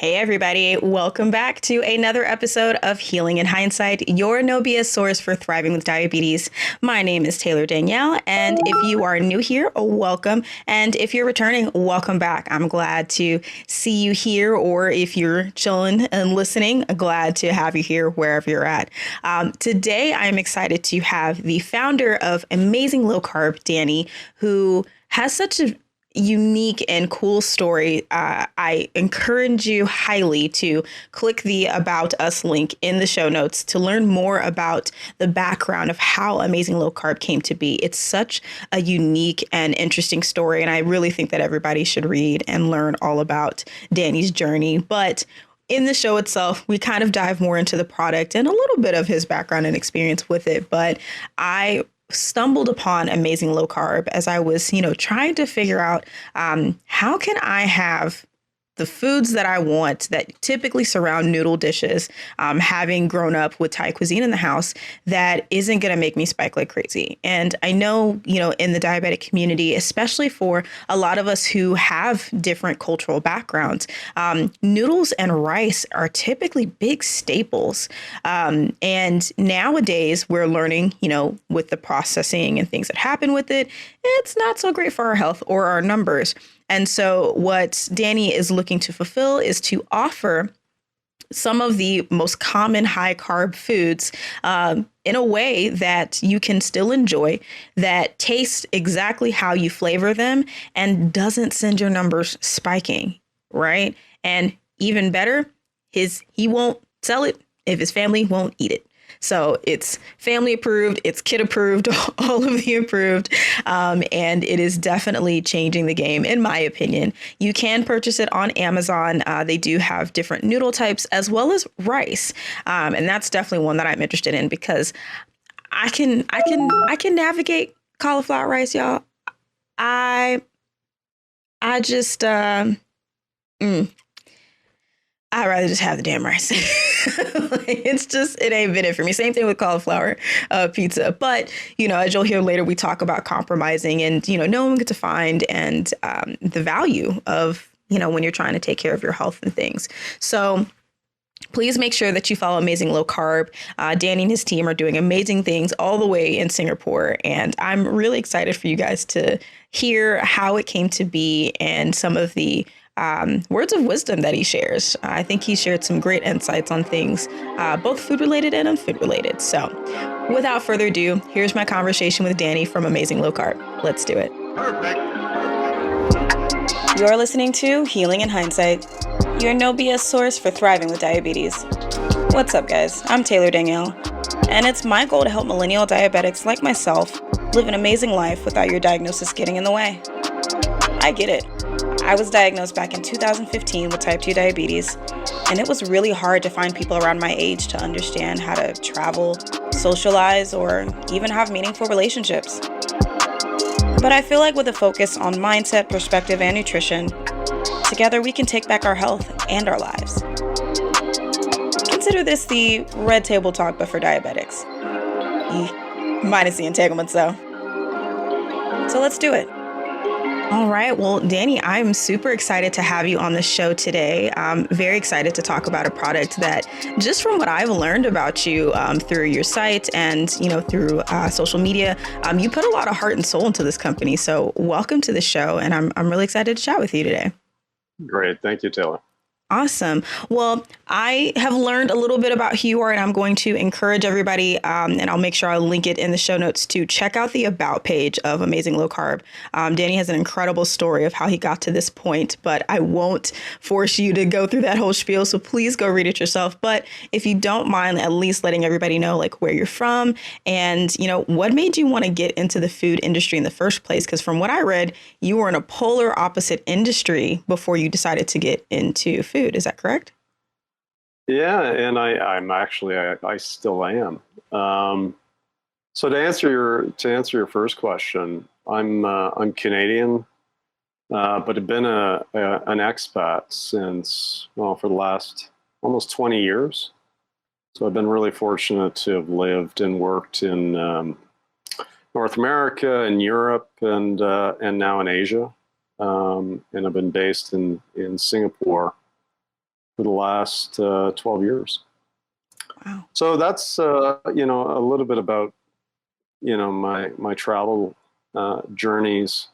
Hey, everybody. Welcome back to another episode of Healing in Hindsight, your no BS source for thriving with diabetes. My name is Taylor Danielle, and if you are new here, welcome. And if you're returning, welcome back. I'm glad to see you here, or if you're chilling and listening, glad to have you here wherever you're at. Today, I'm excited to have the founder of Amazing Lokarb, Danny, who has such a unique and cool story. I encourage you highly to click the About Us link in the show notes to learn more about the background of how Amazing Low Carb came to be. It's such a unique and interesting story, and I really think that everybody should read and learn all about Danny's journey. But in the show itself, we kind of dive more into the product and a little bit of his background and experience with it. But I stumbled upon Amazing Low Carb as I was, trying to figure out how can I have the foods that I want that typically surround noodle dishes, having grown up with Thai cuisine in the house, that isn't going to make me spike like crazy. And I know, in the diabetic community, especially for a lot of us who have different cultural backgrounds, noodles and rice are typically big staples. And nowadays we're learning, with the processing and things that happen with it, it's not so great for our health or our numbers. And so what Danny is looking to fulfill is to offer some of the most common high carb foods in a way that you can still enjoy, that tastes exactly how you flavor them and doesn't send your numbers spiking, right? And even better, he won't sell it if his family won't eat it. So it's family approved, it's kid approved, all of the approved, and it is definitely changing the game, in my opinion. You can purchase it on Amazon. They do have different noodle types as well as rice, and that's definitely one that I'm interested in because I can navigate cauliflower rice, y'all. I just I'd rather just have the damn rice. It ain't been it for me. Same thing with cauliflower pizza. But, as you'll hear later, we talk about compromising and, knowing what to find and the value of, when you're trying to take care of your health and things. So please make sure that you follow Amazing Low Carb. Danny and his team are doing amazing things all the way in Singapore. And I'm really excited for you guys to hear how it came to be and some of the words of wisdom that he shares. I think he shared some great insights on things, both food related and unfood related. So without further ado, here's my conversation with Danny from Amazing Low Carb. Let's do it. Perfect. You're listening to Healing in Hindsight, your no BS source for thriving with diabetes. What's up, guys? I'm Taylor Danielle, and it's my goal to help millennial diabetics like myself live an amazing life without your diagnosis getting in the way. I get it. I was diagnosed back in 2015 with type 2 diabetes, and it was really hard to find people around my age to understand how to travel, socialize, or even have meaningful relationships. But I feel like with a focus on mindset, perspective, and nutrition, together we can take back our health and our lives. Consider this the red table talk, but for diabetics. Minus the entanglements, though. So let's do it. All right. Well, Danny, I'm super excited to have you on the show today. I'm very excited to talk about a product that, just from what I've learned about you through your site and, through social media, you put a lot of heart and soul into this company. So welcome to the show. And I'm really excited to chat with you today. Great. Thank you, Taylor. Awesome. Well, I have learned a little bit about who you are, and I'm going to encourage everybody, and I'll make sure I'll link it in the show notes, to check out the About page of Amazing Low Carb. Danny has an incredible story of how he got to this point, but I won't force you to go through that whole spiel, so please go read it yourself. But if you don't mind, at least letting everybody know where you're from and, what made you want to get into the food industry in the first place? Because from what I read, you were in a polar opposite industry before you decided to get into food. Is that correct? Yeah, and I still am. So to answer your first question, I'm Canadian, but have been an expat since for the last almost 20 years. So I've been really fortunate to have lived and worked in North America and Europe and now in Asia, and I've been based in Singapore for the last 12 years. Wow. So that's, you know, a little bit about, you know, my travel journeys.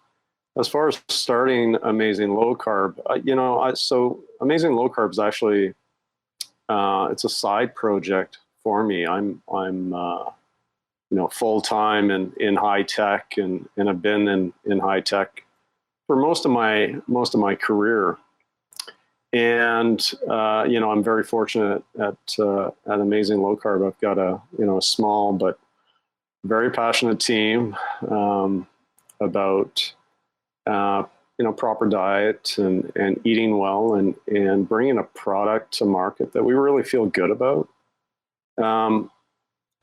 As far as starting Amazing Low Carb, you know, so Amazing Low Carb is actually, it's a side project for me. I'm you know, full time and in high tech, and I've been in high tech for most of my career. And you know, I'm very fortunate at Amazing Low Carb. I've got a, you know, a small but very passionate team about you know, proper diet and eating well and bringing a product to market that we really feel good about.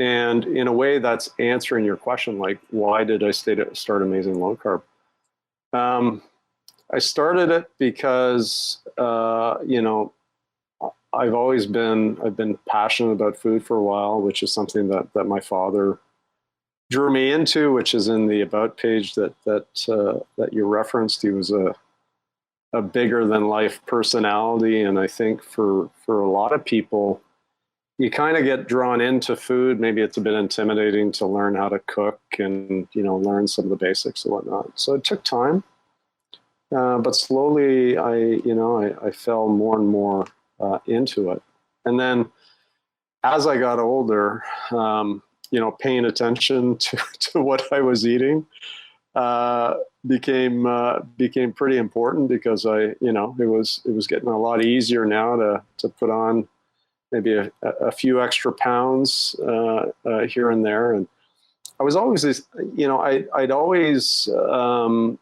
And in a way, that's answering your question, like, why did I start Amazing Low Carb? I started it because, you know, I've been passionate about food for a while, which is something that my father drew me into, which is in the about page that you referenced. He was a bigger than life personality. And I think for a lot of people, you kind of get drawn into food. Maybe it's a bit intimidating to learn how to cook and, you know, learn some of the basics and whatnot. So it took time, but slowly I fell more and more into it. And then as I got older, you know, paying attention to what I was eating became pretty important, because you know, it was getting a lot easier now to put on maybe a few extra pounds here and there. And I was always, you know, I'd always, you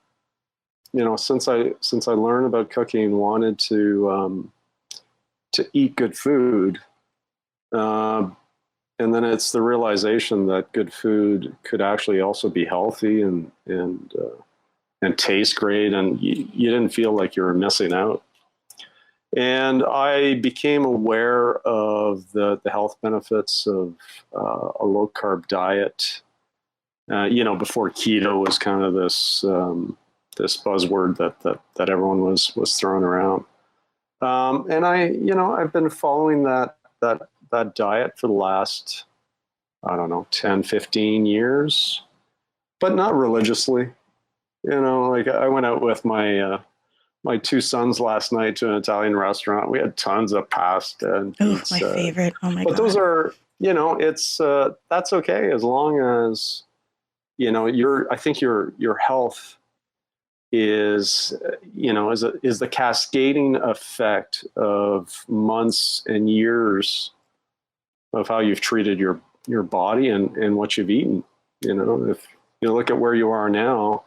know, since I learned about cooking, wanted to eat good food. And then it's the realization that good food could actually also be healthy and taste great, and you didn't feel like you were missing out. And I became aware of the health benefits of a low carb diet. You know, before keto was kind of this buzzword that everyone was throwing around. And you know, I've been following that diet for the last, I don't know, 10, 15 years, but not religiously. You know, like I went out with my two sons last night to an Italian restaurant. We had tons of pasta and pizza. My favorite. Oh my God. But those are, you know, it's that's okay, as long as, you know, I think your health is, you know, is the cascading effect of months and years of how you've treated your body and what you've eaten. You know, if you look at where you are now,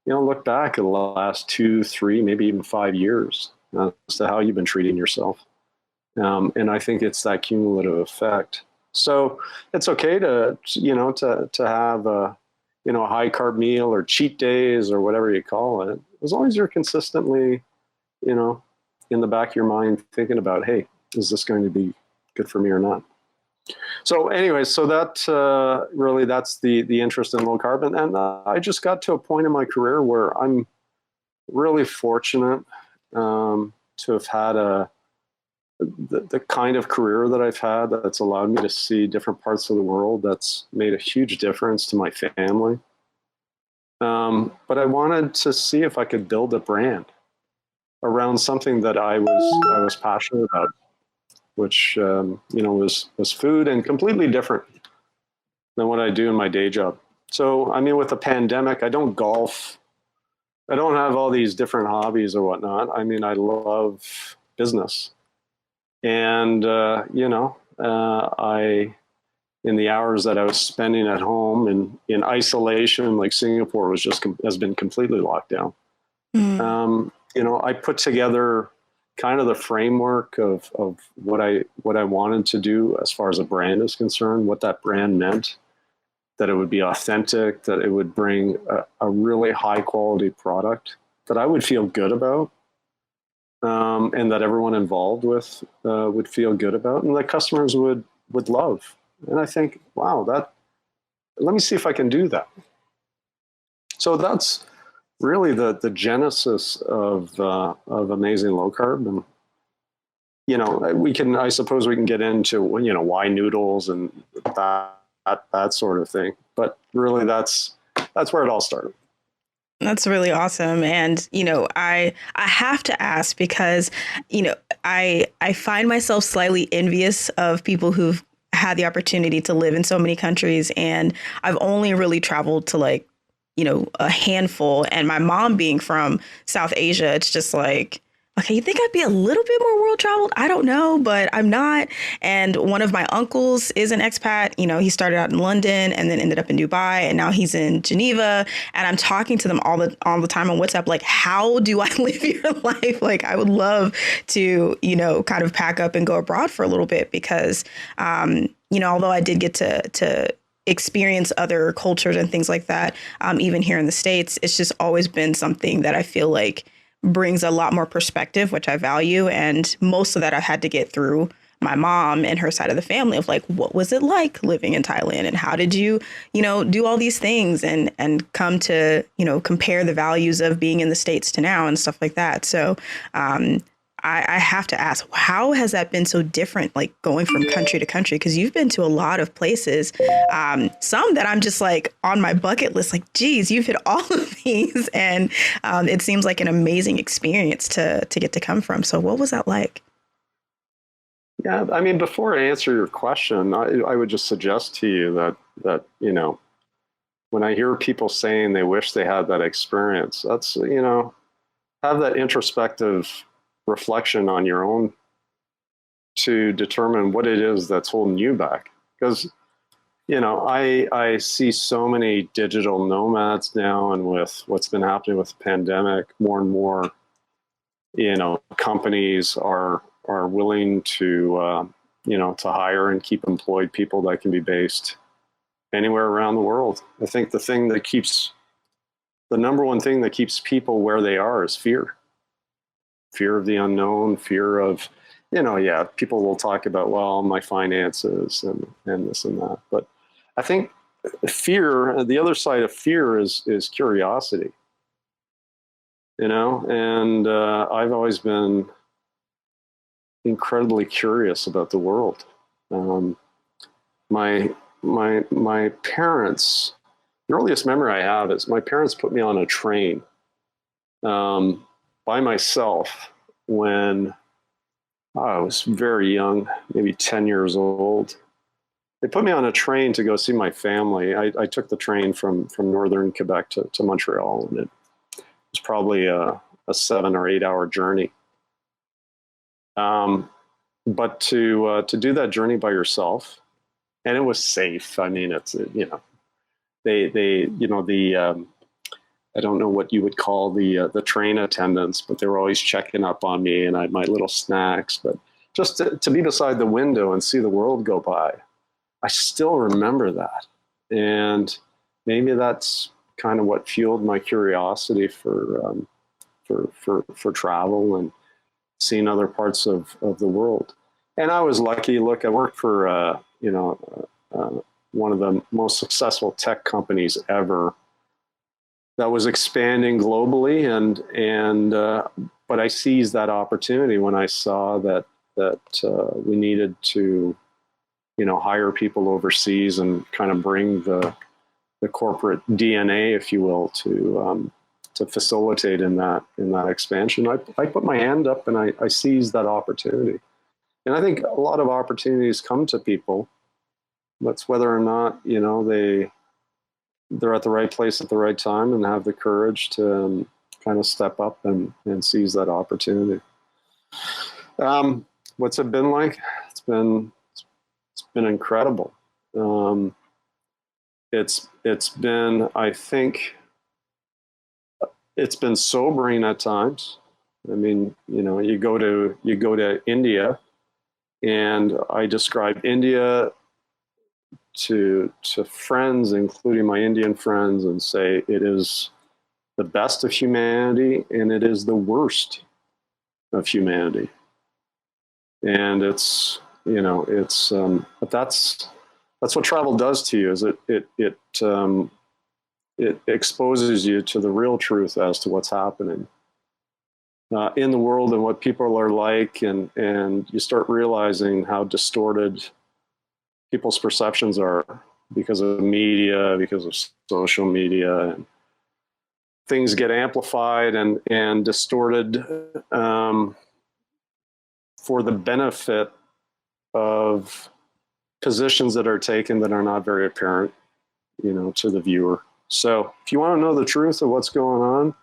you know, look back at the last 2, 3, maybe even 5 years as to how you've been treating yourself. And I think it's that cumulative effect. So it's okay to have a, you know, a high carb meal or cheat days or whatever you call it, as long as you're consistently, you know, in the back of your mind thinking about, hey, is this going to be good for me or not? So anyway, so that really, that's the interest in low carb. And I just got to a point in my career where I'm really fortunate to have had the kind of career that I've had that's allowed me to see different parts of the world. That's made a huge difference to my family. But I wanted to see if I could build a brand around something that I was passionate about, which you know, was food, and completely different than what I do in my day job. So, I mean, with the pandemic, I don't golf. I don't have all these different hobbies or whatnot. I mean, I love business. And, you know, in the hours that I was spending at home and in isolation, like Singapore has been completely locked down. Mm. You know, I put together kind of the framework of what I wanted to do as far as a brand is concerned, what that brand meant, that it would be authentic, that it would bring a really high quality product that I would feel good about, and that everyone involved with would feel good about, and that customers would love. And I think, wow, let me see if I can do that. So that's really the genesis of Amazing Low Carb. And I suppose we can get into, why noodles and that sort of thing. But really, that's where it all started. That's really awesome. And, I have to ask because, I find myself slightly envious of people who've had the opportunity to live in so many countries. And I've only really traveled to a handful. And my mom being from South Asia, it's just like, okay, you think I'd be a little bit more world traveled? I don't know, but I'm not. And one of my uncles is an expat. He started out in London and then ended up in Dubai, and now he's in Geneva. And I'm talking to them all the time on WhatsApp, like, how do I live your life? Like, I would love to, kind of pack up and go abroad for a little bit because, although I did get to experience other cultures and things like that, even here in the States, it's just always been something that I feel like brings a lot more perspective, which I value. And most of that I had to get through my mom and her side of the family of like, what was it like living in Thailand and how did you, do all these things and come to, compare the values of being in the States to now and stuff like that. So I have to ask, how has that been so different, like going from country to country? Because you've been to a lot of places, some that I'm just like on my bucket list, like, geez, you've hit all of these. And it seems like an amazing experience to get to come from. So what was that like? Yeah, I mean, before I answer your question, I would just suggest to you that when I hear people saying they wish they had that experience, that's, have that introspective reflection on your own to determine what it is that's holding you back. Because, I see so many digital nomads now, and with what's been happening with the pandemic, more and more, companies are willing to, to hire and keep employed people that can be based anywhere around the world. I think the number one thing that keeps people where they are is fear of the unknown, fear of, people will talk about, well, my finances and this and that. But I think fear, the other side of fear is curiosity, and I've always been incredibly curious about the world. My parents, the earliest memory I have is my parents put me on a train by myself when I was very young, maybe 10 years old. They put me on a train to go see my family. I took the train from northern Quebec to Montreal, and it was probably a 7 or 8 hour journey. But to do that journey by yourself, and it was safe. I mean, it's, I don't know what you would call the train attendants, but they were always checking up on me, and I had my little snacks. But just to be beside the window and see the world go by, I still remember that. And maybe that's kind of what fueled my curiosity for travel and seeing other parts of the world. And I was lucky. Look, I worked for one of the most successful tech companies ever that was expanding globally, and but I seized that opportunity when I saw that we needed to, hire people overseas and kind of bring the corporate DNA, if you will, to facilitate in that expansion. I put my hand up and I seized that opportunity. And I think a lot of opportunities come to people. That's whether or not, they're at the right place at the right time and have the courage to kind of step up and seize that opportunity. What's it been like? It's been incredible. It's been, I think, it's been sobering at times. I mean, you go to India, and I describe India to friends, including my Indian friends, and say it is the best of humanity and it is the worst of humanity. And it's, but that's what travel does to you, is it exposes you to the real truth as to what's happening. in the world and what people are like, and you start realizing how distorted people's perceptions are because of media, because of social media, and things get amplified and distorted for the benefit of positions that are taken that are not very apparent, to the viewer. So if you want to know the truth of what's going on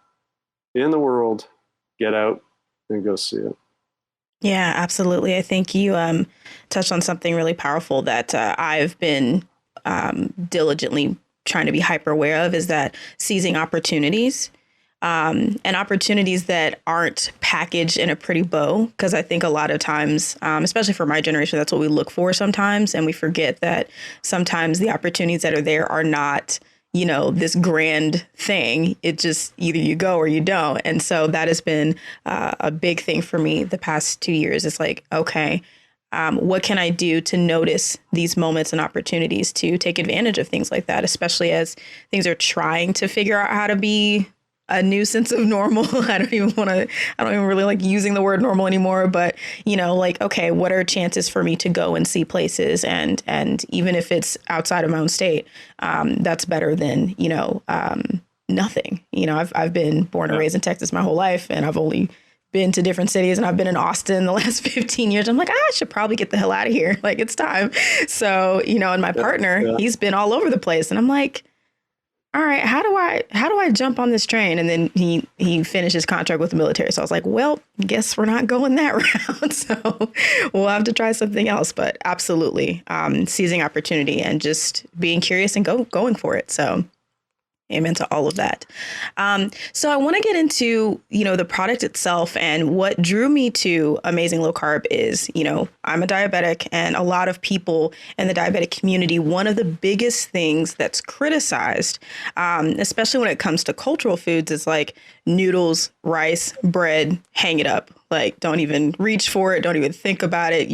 in the world, get out and go see it. Yeah, absolutely. I think you touched on something really powerful that I've been diligently trying to be hyper aware of, is that seizing opportunities, and opportunities that aren't packaged in a pretty bow. Because I think a lot of times, especially for my generation, that's what we look for sometimes. And we forget that sometimes the opportunities that are there are not, this grand thing. It just either you go or you don't. And so that has been a big thing for me the past 2 years. It's like, okay, what can I do to notice these moments and opportunities to take advantage of things like that, especially as things are trying to figure out how to be a new sense of normal. I don't even really like using the word normal anymore, but like, okay, what are chances for me to go and see places? And even if it's outside of my own state, that's better than, nothing. I've been born and raised in Texas my whole life, and I've only been to different cities, and I've been in Austin the last 15 years. I'm like, I should probably get the hell out of here. Like, it's time. So, and my partner, he's been all over the place, and I'm like, all right, how do I jump on this train? And then he finished his contract with the military. So I was like, well, guess we're not going that route. So we'll have to try something else. But absolutely, seizing opportunity and just being curious and going for it. So amen to all of that. So I want to get into, the product itself, and what drew me to Amazing Low Carb is, I'm a diabetic, and a lot of people in the diabetic community, one of the biggest things that's criticized, especially when it comes to cultural foods, is like noodles, rice, bread, hang it up. Like, don't even reach for it. Don't even think about it.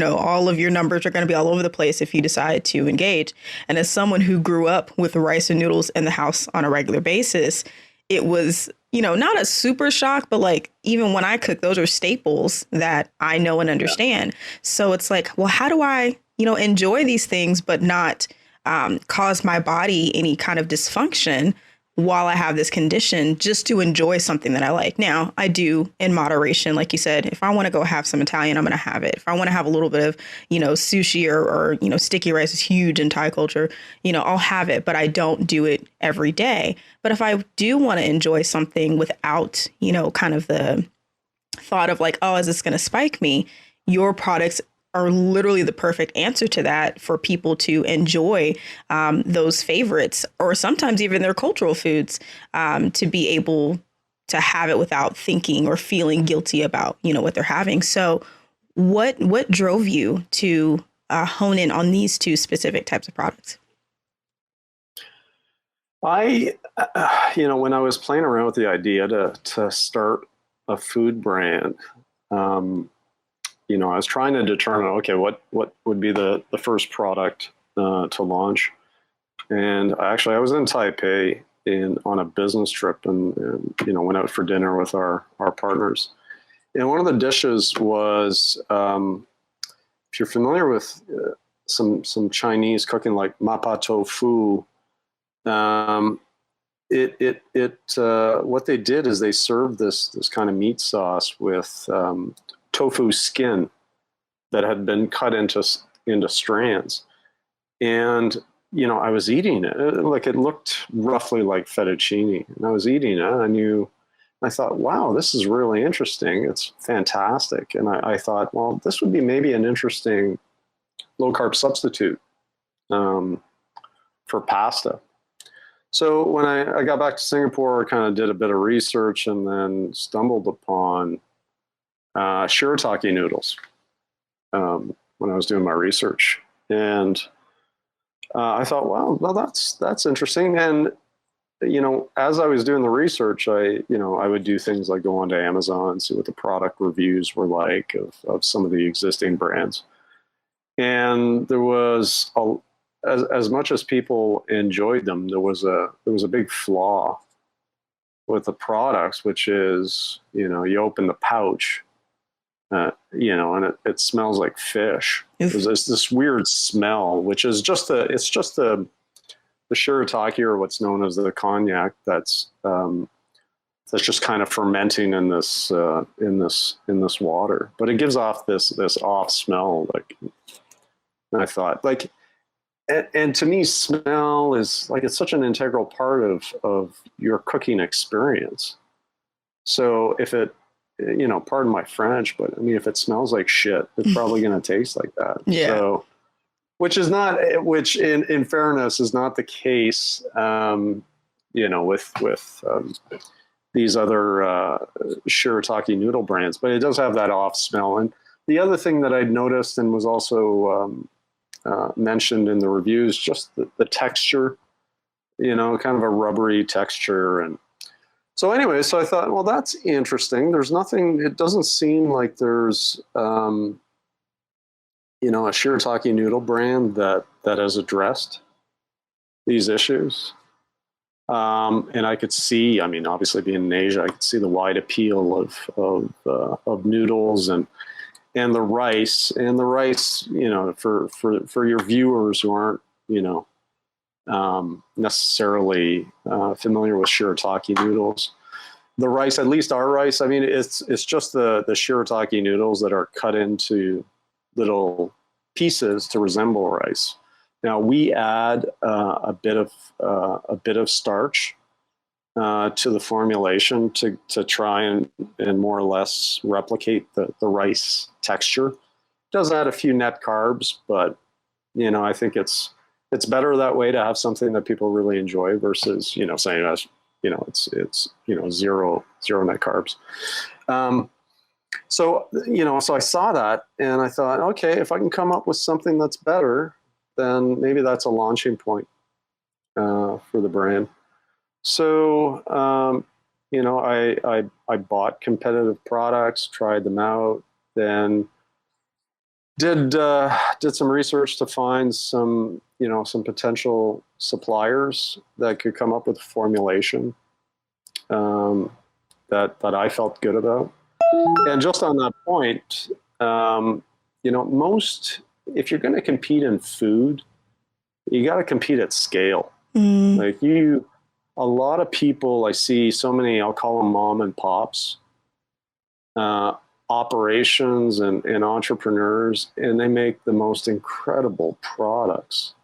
All of your numbers are going to be all over the place if you decide to engage. And as someone who grew up with rice and noodles in the house on a regular basis, it was, not a super shock, but like, even when I cook, those are staples that I know and understand. So it's like, well, how do I, enjoy these things, but not cause my body any kind of dysfunction while I have this condition, just to enjoy something that I like. Now, I do in moderation. Like you said, if I want to go have some Italian, I'm going to have it. If I want to have a little bit of, sushi or sticky rice is huge in Thai culture, I'll have it, but I don't do it every day. But if I do want to enjoy something without, kind of the thought of like, oh, is this going to spike me? Your products are literally the perfect answer to that, for people to enjoy those favorites, or sometimes even their cultural foods, to be able to have it without thinking or feeling guilty about, what they're having. So what drove you to hone in on these two specific types of products? When I was playing around with the idea to start a food brand, I was trying to determine, okay, what would be the first product to launch. And I was in Taipei on a business trip, and went out for dinner with our partners. And one of the dishes was, if you're familiar with some Chinese cooking, like mapa tofu, what they did is they served this kind of meat sauce with tofu skin that had been cut into strands. And, I was eating it. Like, it looked roughly like fettuccine, and I was eating it. I thought, wow, this is really interesting. It's fantastic. And I thought, well, this would be maybe an interesting low carb substitute for pasta. So when I got back to Singapore, I kind of did a bit of research, and then stumbled upon shirataki noodles when I was doing my research. And I thought, well, that's interesting. And, as I was doing the research, I would do things like go onto Amazon, see what the product reviews were like of some of the existing brands. And there was, as much as people enjoyed them, there was a big flaw the products, which is, you open the pouch, and it smells like fish. There's this weird smell, which is it's just the shirataki, or what's known as the cognac, that's just kind of fermenting in this water, but it gives off this off smell. And I thought, and to me, smell is it's such an integral part of your cooking experience. So if it, pardon my French, but I mean, if it smells like shit, it's probably going to taste like that. Yeah. So, which in fairness is not the case, with these other shirataki noodle brands, but it does have that off smell. And the other thing that I'd noticed, and was also mentioned in the reviews, just the texture, kind of a rubbery texture. And so anyway, so I thought, well, that's interesting. There's nothing, it doesn't seem like there's, a shirataki noodle brand that has addressed these issues. And I could see, I mean, obviously being in Asia, I could see the wide appeal of noodles and the rice, for your viewers who aren't, necessarily familiar with shirataki noodles. The rice, at least our rice, I mean, it's just the shirataki noodles that are cut into little pieces to resemble rice. Now we add a bit of starch to the formulation to try and more or less replicate the rice texture. It does add a few net carbs, but I think it's better that way, to have something that people really enjoy versus saying it's zero net carbs. So I saw that and I thought, okay, if I can come up with something that's better, then maybe that's a launching point for the brand. So, I bought competitive products, tried them out, then did some research to find some potential suppliers that could come up with a formulation that I felt good about. And just on that point, if you're going to compete in food, you got to compete at scale. A lot of people, I see so many, I'll call them mom and pops, operations and entrepreneurs, and they make the most incredible products.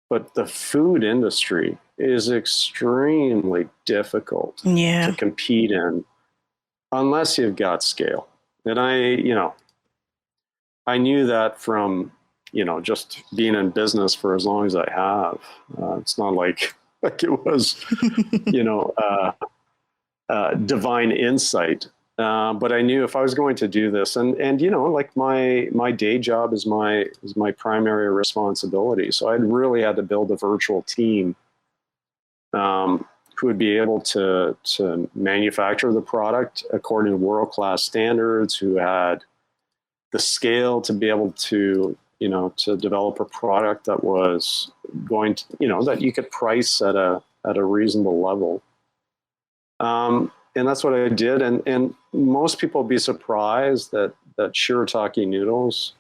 But the food industry is extremely difficult to compete in unless you've got scale. And I knew that from, just being in business for as long as I have. It's not like it was, divine insight. But I knew if I was going to do this, and my day job is my primary responsibility. So I really had to build a virtual team who would be able to manufacture the product according to world-class standards, who had the scale to be able to develop a product that was going to, that you could price at a reasonable level. And that's what I did. And most people would be surprised that shirataki noodles,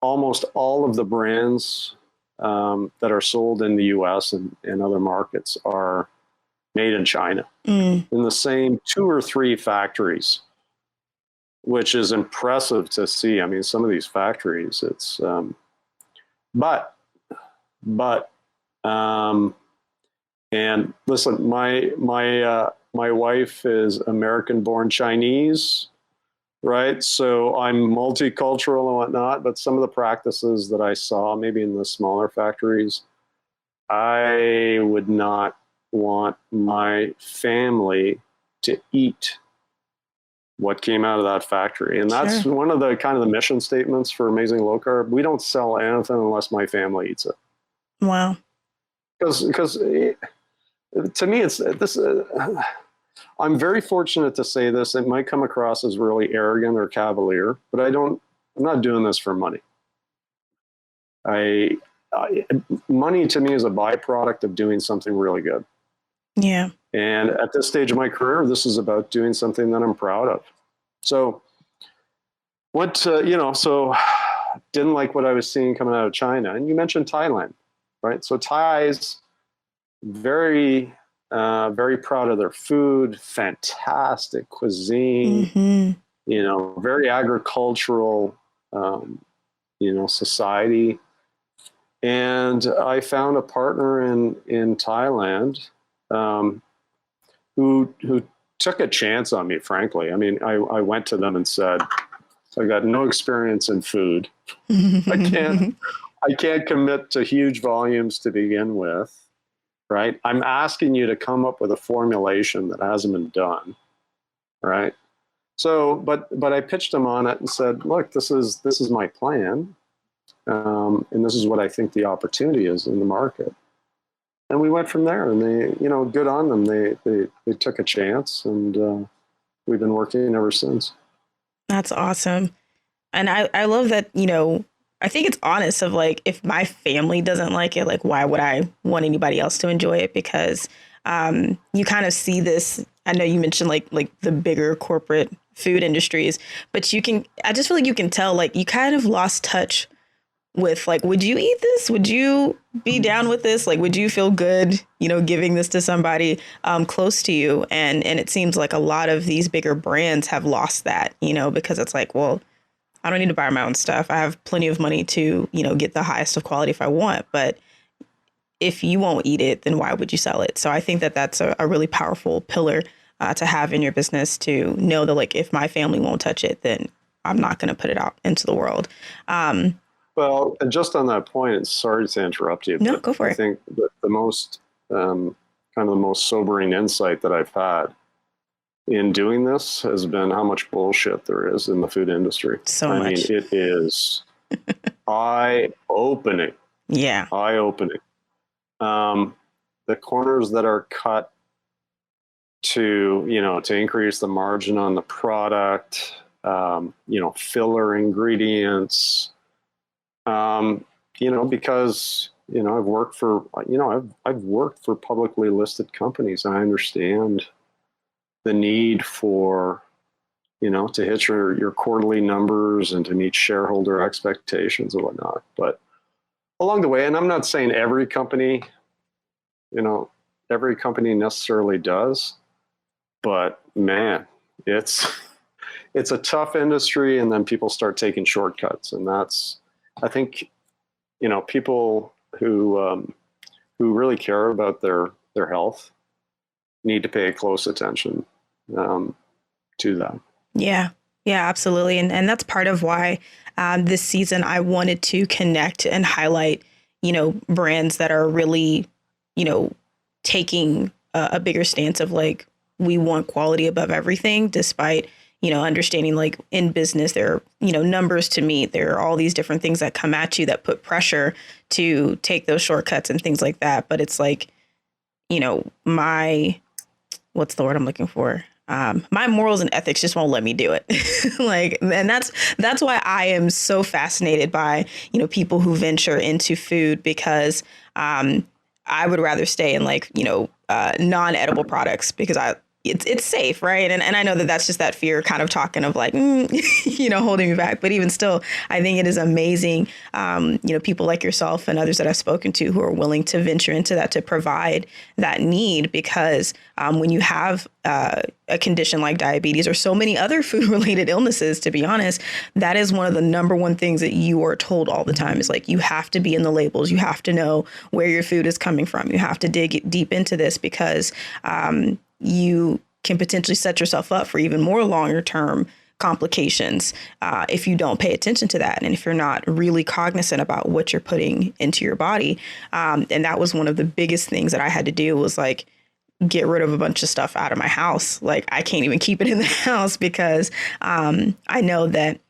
almost all of the brands that are sold in the US and other markets are made in China in the same 2 or 3 factories, which is impressive to see. I mean, some of these factories, it's, but, and listen, my wife is American-born Chinese, right? So I'm multicultural and whatnot, but some of the practices that I saw, maybe in the smaller factories, I would not want my family to eat what came out of that factory. And that's one of the kind of the mission statements for Amazing Lokarb. We don't sell anything unless my family eats it. Wow. Because to me, it's this. I'm very fortunate to say this. It might come across as really arrogant or cavalier, but I'm not doing this for money. Money to me is a byproduct of doing something really good. Yeah. And at this stage of my career, this is about doing something that I'm proud of. So so didn't like what I was seeing coming out of China. And you mentioned Thailand, right? So Thais, very, very proud of their food, fantastic cuisine, very agricultural, society. And I found a partner in Thailand who took a chance on me, frankly. I mean, I went to them and said, I got no experience in food. I can't commit to huge volumes to begin with, right? I'm asking you to come up with a formulation that hasn't been done, right? So, but I pitched them on it and said, look, this is my plan. And this is what I think the opportunity is in the market. And we went from there, and they, good on them. They took a chance, and we've been working ever since. That's awesome. And I love that, I think it's honest of like, if my family doesn't like it, like, why would I want anybody else to enjoy it? Because you kind of see this. I know you mentioned like the bigger corporate food industries, but I just feel like you can tell, like, you kind of lost touch with like, would you eat this? Would you be down with this? Like, would you feel good, giving this to somebody close to you? And it seems like a lot of these bigger brands have lost that, because it's like, well, I don't need to buy my own stuff. I have plenty of money to, get the highest of quality if I want. But if you won't eat it, then why would you sell it? So I think that that's a really powerful pillar to have in your business, to know that, like, if my family won't touch it, then I'm not going to put it out into the world. Well, and just on that point, sorry to interrupt you. No, go for it. I think that the most kind of the most sobering insight that I've had in doing this has been how much bullshit there is in the food industry. I mean, it is eye-opening. Yeah. Eye-opening. The corners that are cut to increase the margin on the product, filler ingredients, because, I've worked for, I've worked for publicly listed companies. I understand the need for, to hit your quarterly numbers and to meet shareholder expectations and whatnot. But along the way, and I'm not saying every company necessarily does, but man, it's a tough industry. And then people start taking shortcuts, and that's, I think, people who really care about their health need to pay close attention to that. Yeah, absolutely. And that's part of why this season I wanted to connect and highlight, brands that are really, taking a bigger stance of like, we want quality above everything, despite, understanding like in business, there are, numbers to meet. There are all these different things that come at you that put pressure to take those shortcuts and things like that. But it's like, what's the word I'm looking for? My morals and ethics just won't let me do it. And that's why I am so fascinated by, people who venture into food, because I would rather stay in like, non-edible products, because it's safe, right? And I know that that's just that fear kind of talking of like, holding me back. But even still, I think it is amazing, people like yourself and others that I've spoken to who are willing to venture into that, to provide that need. Because when you have a condition like diabetes or so many other food-related illnesses, to be honest, that is one of the number one things that you are told all the time is like, you have to be in the labels. You have to know where your food is coming from. You have to dig deep into this, because you can potentially set yourself up for even more longer term complications if you don't pay attention to that. And if you're not really cognizant about what you're putting into your body. And that was one of the biggest things that I had to do, was like, get rid of a bunch of stuff out of my house. Like, I can't even keep it in the house, because I know that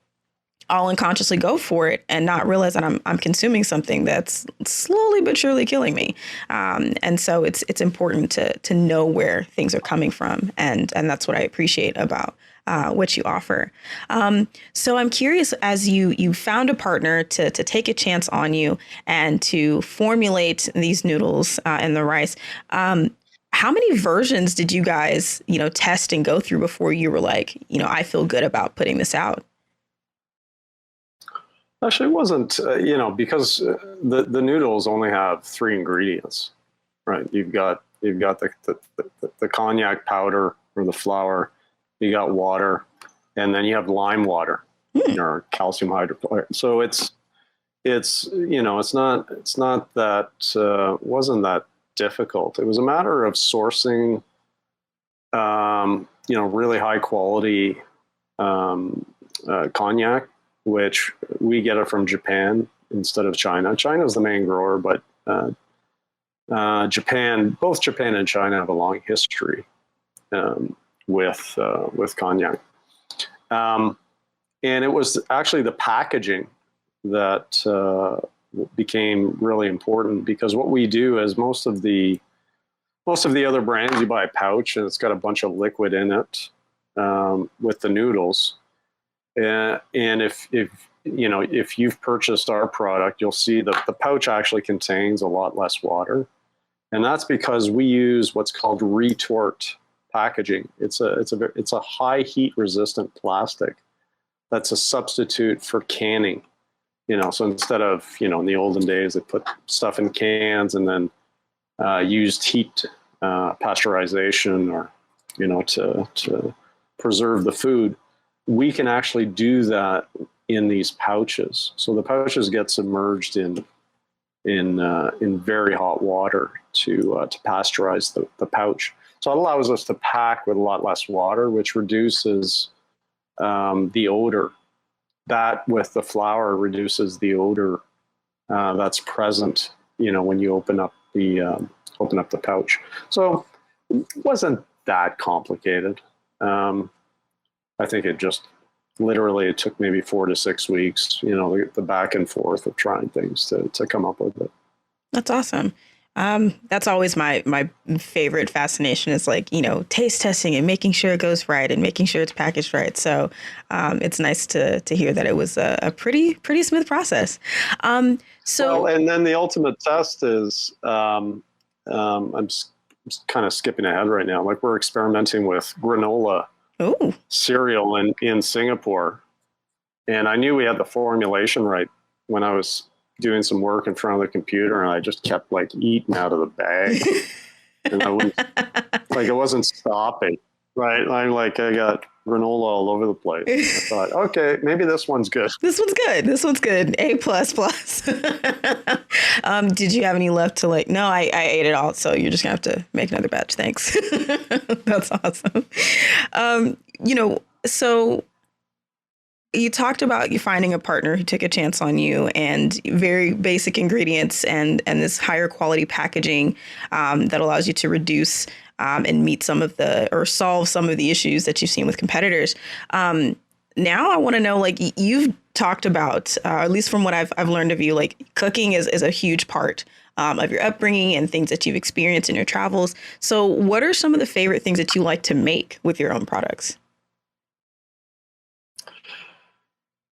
I'll unconsciously go for it and not realize that I'm consuming something that's slowly but surely killing me. And so it's important to know where things are coming from. And that's what I appreciate about what you offer. So I'm curious, as you found a partner to take a chance on you and to formulate these noodles and the rice, how many versions did you guys, test and go through before you were like, I feel good about putting this out? Actually, it wasn't, because the noodles only have three ingredients, right? You've got the cognac powder or the flour, you got water, and then you have lime water or calcium hydrochloride. So it's not that wasn't that difficult. It was a matter of sourcing, really high quality cognac, which we get it from Japan instead of China. China is the main grower, but both Japan and China have a long history with cognac. And it was actually the packaging that became really important, because what we do is most of the other brands, you buy a pouch and it's got a bunch of liquid in it with the noodles. And if you've purchased our product, you'll see that the pouch actually contains a lot less water, and that's because we use what's called retort packaging. It's a high heat resistant plastic that's a substitute for canning. So instead of in the olden days they put stuff in cans and then used heat pasteurization or to preserve the food, we can actually do that in these pouches. So the pouches get submerged in very hot water to pasteurize the pouch. So it allows us to pack with a lot less water, which reduces the odor. That with the flour reduces the odor that's present, when you open up the pouch. So it wasn't that complicated. I think it took maybe 4 to 6 weeks, the back and forth of trying things to come up with it. That's awesome. That's always my favorite fascination is like, taste testing and making sure it goes right and making sure it's packaged right. So it's nice to hear that it was a pretty smooth process. And then the ultimate test is, I'm just kind of skipping ahead right now. Like we're experimenting with granola cereal in Singapore. And I knew we had the formulation right when I was doing some work in front of the computer, and I just kept like eating out of the bag. And I wouldn't, like, it wasn't stopping, right? I got granola all over the place. I thought, okay, maybe this one's good. This one's good. A plus plus. Did you have any left to no, I ate it all. So you're just gonna have to make another batch. Thanks. That's awesome. So you talked about you finding a partner who took a chance on you and very basic ingredients and this higher quality packaging that allows you to reduce and meet solve some of the issues that you've seen with competitors. Now I want to know, you've talked about, at least from what I've learned of you, cooking is a huge part of your upbringing and things that you've experienced in your travels. So what are some of the favorite things that you like to make with your own products?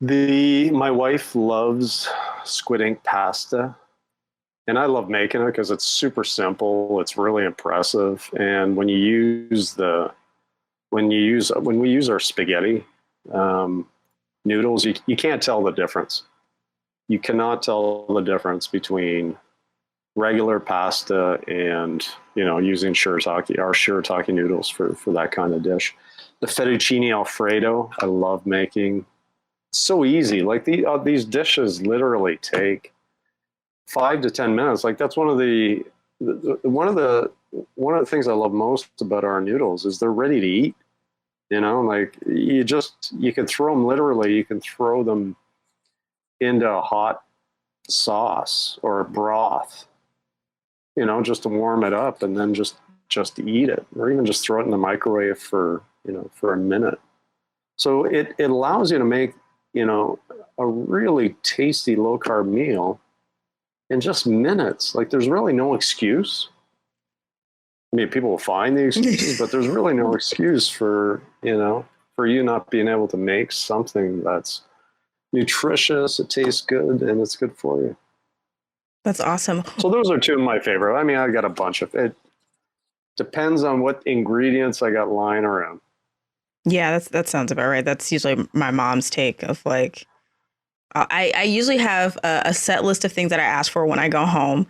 My wife loves squid ink pasta, and I love making it because it's super simple. It's really impressive. And when we use our spaghetti noodles, you can't tell the difference. You cannot tell the difference between regular pasta and, using our shirataki noodles for that kind of dish. The fettuccine Alfredo, I love making. So easy. Like these dishes literally take 5 to 10 minutes. Like that's one of the things I love most about our noodles is they're ready to eat. Like you can throw them literally. You can throw them into a hot sauce or a broth, just to warm it up, and then just eat it, or even just throw it in the microwave for a minute. So it allows you to make a really tasty low carb meal in just minutes. Like there's really no excuse. I mean, people will find the excuses, but there's really no excuse for you not being able to make something that's nutritious, it tastes good, and it's good for you. That's awesome. So those are two of my favorite. I mean, I got a bunch of it. Depends on what ingredients I got lying around. Yeah, that sounds about right. That's usually my mom's take of like, I usually have a set list of things that I ask for when I go home.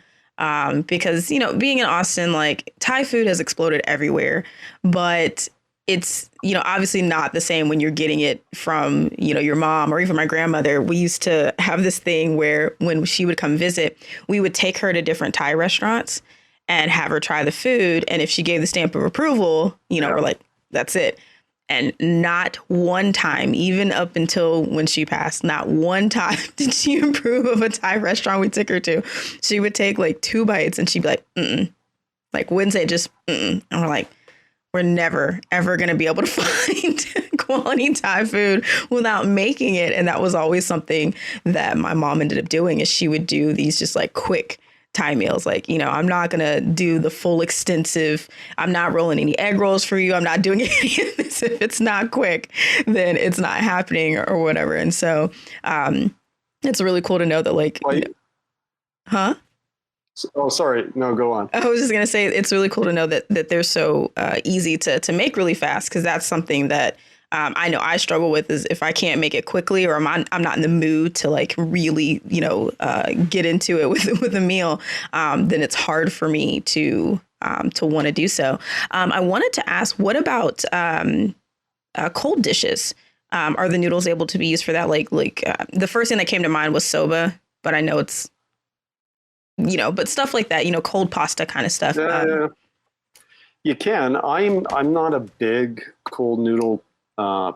Because, being in Austin, like Thai food has exploded everywhere, but it's, obviously not the same when you're getting it from, your mom or even my grandmother. We used to have this thing where when she would come visit, we would take her to different Thai restaurants and have her try the food. And if she gave the stamp of approval, we're like, that's it. And not one time, even up until when she passed, not one time did she approve of a Thai restaurant we took her to. She would take like 2 bites and she'd be like, mm-mm. Like Wednesday, just mm-mm. And we're like, we're never, ever going to be able to find quality Thai food without making it. And that was always something that my mom ended up doing, is she would do these just like quick Thai meals. Like, I'm not going to do the full extensive, I'm not rolling any egg rolls for you. I'm not doing any of this. If it's not quick, then it's not happening or whatever. And so it's really cool to know that like, huh? Oh, sorry. No, go on. I was just going to say, it's really cool to know that they're so easy to make really fast, because that's something that I know I struggle with, is if I can't make it quickly, or I'm not in the mood to like really, get into it with a meal, then it's hard for me to want to do so. I wanted to ask, what about cold dishes? Are the noodles able to be used for that? Like the first thing that came to mind was soba, but I know it's, but stuff like that, cold pasta kind of stuff. You can. I'm not a big cold noodle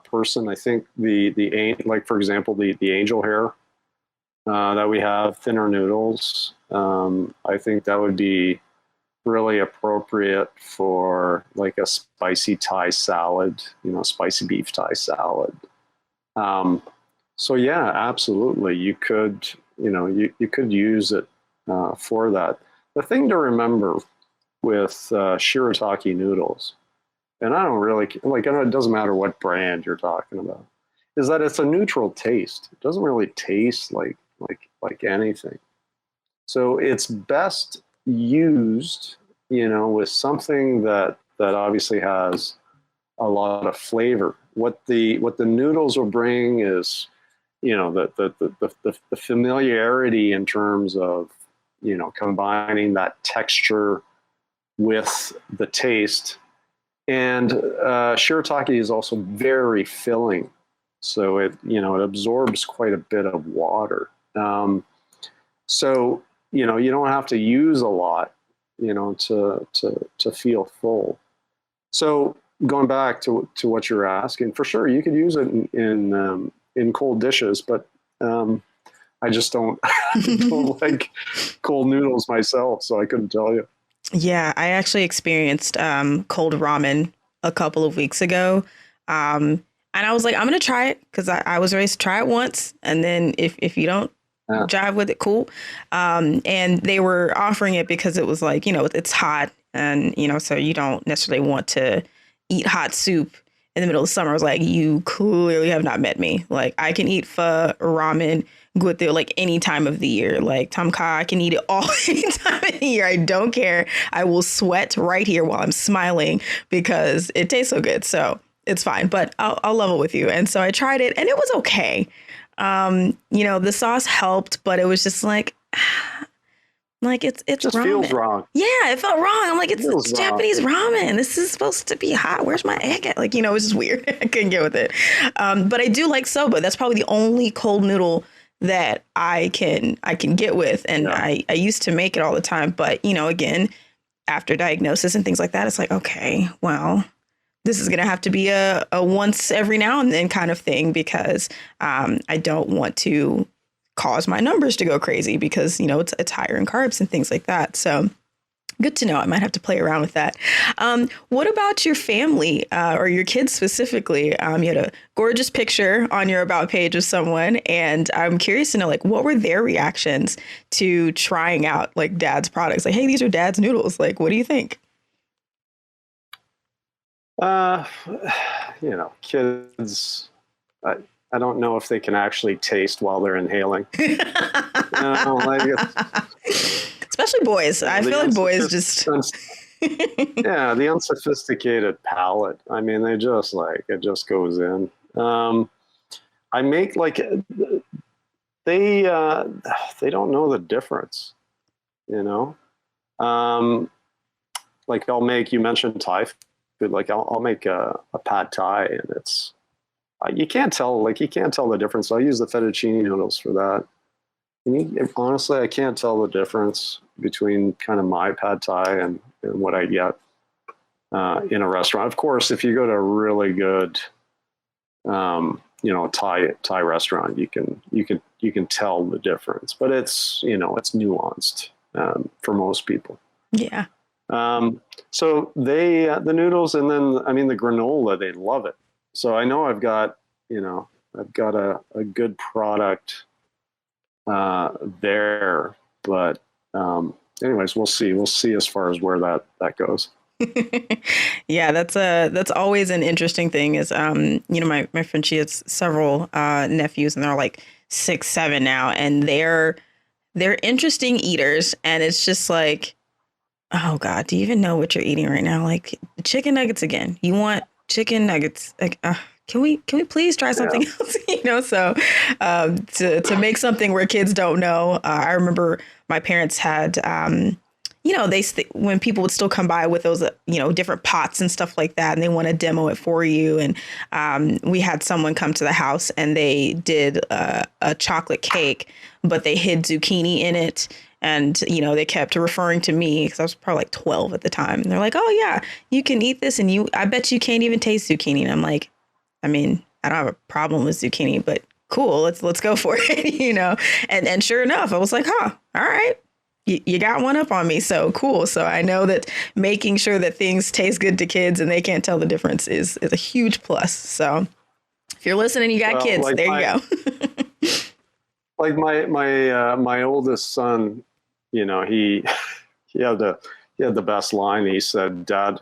person. I think like for example the angel hair that we have, thinner noodles. I think that would be really appropriate for like a spicy Thai salad, spicy beef Thai salad. So yeah, absolutely, you could you could use it for that. The thing to remember with shirataki noodles, and I don't really like, it doesn't matter what brand you're talking about, is that it's a neutral taste. It doesn't really taste like anything. So it's best used, with something that obviously has a lot of flavor. What the noodles will bring is, the familiarity in terms of, combining that texture with the taste. And shirataki is also very filling, so it absorbs quite a bit of water. So you don't have to use a lot, to feel full. So going back to what you're asking, for sure you could use it in cold dishes, but I just don't like cold noodles myself, so I couldn't tell you. Yeah, I actually experienced cold ramen a couple of weeks ago. And I was like, I'm going to try it, because I was raised to try it once. And then if you don't jive with it, cool. And they were offering it because it was like, it's hot. And, so you don't necessarily want to eat hot soup in the middle of summer. I was like, you clearly have not met me. Like, I can eat pho, ramen, guteo, like any time of the year. Like tamka, I can eat it all any time of the year. I don't care. I will sweat right here while I'm smiling because it tastes so good. So it's fine, but I'll level with you. And so I tried it and it was okay. The sauce helped, but it was just like, it's just ramen. Feels wrong. Yeah, it felt wrong. I'm like, it's Japanese ramen. This is supposed to be hot. Where's my egg at? Like, it was just weird. I couldn't get with it. But I do like soba. That's probably the only cold noodle that I can get with. And yeah. I used to make it all the time. But, again, after diagnosis and things like that, it's like, okay, well, this is going to have to be a once every now and then kind of thing, because I don't want to cause my numbers to go crazy, because, it's higher in carbs and things like that. So good to know. I might have to play around with that. What about your family or your kids specifically? You had a gorgeous picture on your About page of someone, and I'm curious to know, like, what were their reactions to trying out like Dad's products? Like, hey, these are Dad's noodles. Like, what do you think? Kids, I don't know if they can actually taste while they're inhaling. Especially boys. I feel like boys just... Yeah, the unsophisticated palate. I mean, they just like it just goes in. I make like they they don't know the difference, you know. Um, like I'll make, you mentioned Thai food, like I'll make a pad Thai, and it's you can't tell, like you can't tell the difference. I'll use the fettuccine noodles for that. And honestly, I can't tell the difference between kind of my pad Thai and what I get in a restaurant. Of course, if you go to a really good, Thai restaurant, you can tell the difference. But it's it's nuanced for most people. Yeah. So they the noodles, and then I mean the granola, they love it. So I know I've got a good product there, but anyways, we'll see as far as where that goes. Yeah, that's always an interesting thing is my friend, she has several nephews, and they're like 6, 7 now, and they're interesting eaters, and it's just like, oh God, do you even know what you're eating right now? Like chicken nuggets again. You want chicken nuggets? Like, can we please try something else? So to make something where kids don't know. I remember my parents had, when people would still come by with those, different pots and stuff like that, and they want to demo it for you. And we had someone come to the house, and they did a chocolate cake, but they hid zucchini in it. And, they kept referring to me because I was probably like 12 at the time. And they're like, oh, yeah, you can eat this. And I bet you can't even taste zucchini. And I'm like, I mean, I don't have a problem with zucchini, but cool. Let's go for it, And sure enough, I was like, all right. You got one up on me. So cool. So I know that making sure that things taste good to kids and they can't tell the difference is a huge plus. So if you're listening, you got kids, like there you go. Like my oldest son, he had the best line. He said, Dad,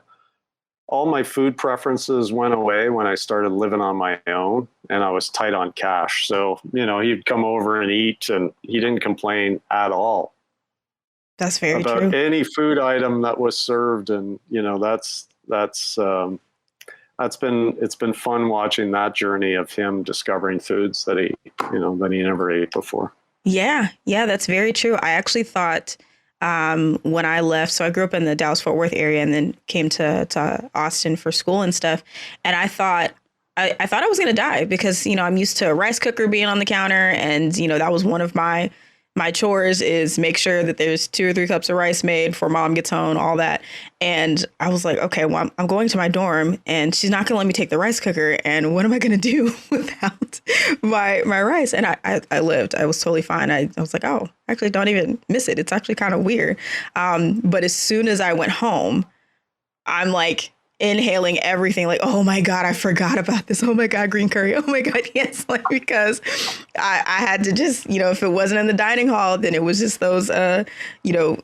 all my food preferences went away when I started living on my own, and I was tight on cash. So, he'd come over and eat, and he didn't complain at all. That's very about true. Any food item that was served. And, it's been fun watching that journey of him discovering foods that he never ate before. Yeah, that's very true. I actually thought when I left, so I grew up in the Dallas-Fort Worth area and then came to Austin for school and stuff. And I thought I was going to die because, I'm used to a rice cooker being on the counter. And, that was one of my chores is make sure that there's 2 or 3 cups of rice made before mom gets home, all that. And I was like, okay, well, I'm going to my dorm and she's not going to let me take the rice cooker. And what am I going to do without my rice? And I lived. I was totally fine. I was like, oh, actually don't even miss it. It's actually kind of weird. But as soon as I went home, I'm like inhaling everything, like, oh my God, I forgot about this. Oh my God, green curry. Oh my God, yes. Like, because I had to just, if it wasn't in the dining hall, then it was just those,